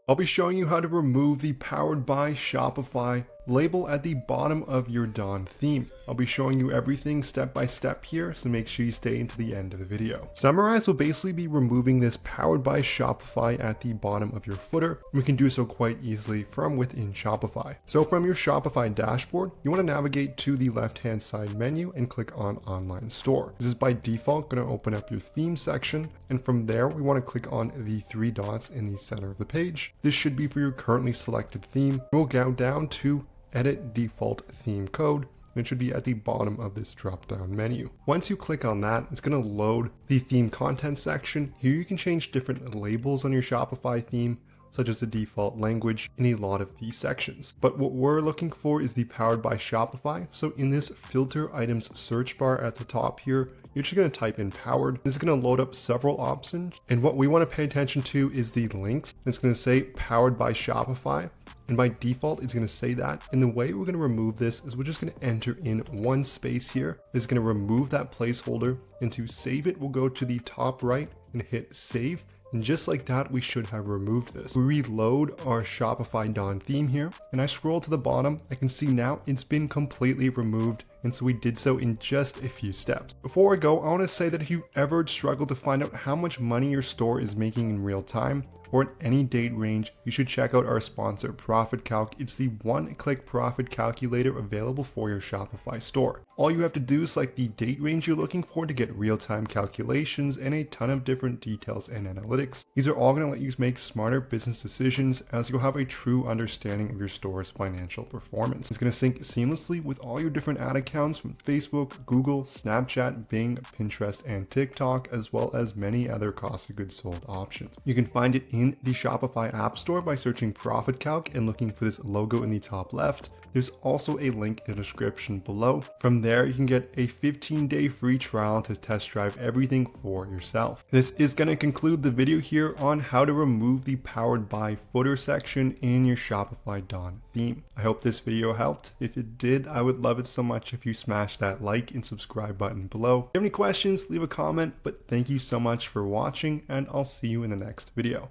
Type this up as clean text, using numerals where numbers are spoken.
I'll be showing you how to remove the Powered by Shopify label at the bottom of your Dawn theme. I'll be showing you everything step by step here, so make sure you stay into the end of the video. Summarize will basically be removing this Powered by Shopify at the bottom of your footer. We can do so quite easily from within Shopify. So from your Shopify dashboard, you want to navigate to the left-hand side menu and click on Online Store. This is by default going to open up your theme section, and from there we want to click on the three dots in the center of the page. This should be for your currently selected theme. We'll go down to Edit Default Theme Code, and it should be at the bottom of this drop-down menu. Once you click on that, it's going to load the theme content section. Here you can change different labels on your Shopify theme, such as the default language in a lot of these sections. But what we're looking for is the Powered by Shopify. So in this filter items search bar at the top here, you're just going to type in powered. This is going to load up several options. And what we want to pay attention to is the links. It's going to say Powered by Shopify. And by default, it's going to say that. And the way we're going to remove this is we're just going to enter in one space here. This is going to remove that placeholder. And to save it, we'll go to the top right and hit save. And just like that, we should have removed this. We reload our Shopify Dawn theme here, and I scroll to the bottom. I can see now it's been completely removed, and so we did so in just a few steps. Before I go, I want to say that if you ever struggle to find out how much money your store is making in real time, or in any date range, you should check out our sponsor, Profit Calc. It's the one-click profit calculator available for your Shopify store. All you have to do is select the date range you're looking for to get real-time calculations and a ton of different details and analytics. These are all going to let you make smarter business decisions, as you'll have a true understanding of your store's financial performance. It's going to sync seamlessly with all your different ad accounts from Facebook, Google, Snapchat, Bing, Pinterest, and TikTok, as well as many other cost of goods sold options. You can find it in the Shopify App Store by searching Profit Calc and looking for this logo in the top left. There's also a link in the description below. From there, you can get a 15-day free trial to test drive everything for yourself. This is going to conclude the video here on how to remove the Powered by footer section in your Shopify Dawn theme. I hope this video helped. If it did, I would love it so much if you smash that like and subscribe button below. If you have any questions, leave a comment, but thank you so much for watching, and I'll see you in the next video.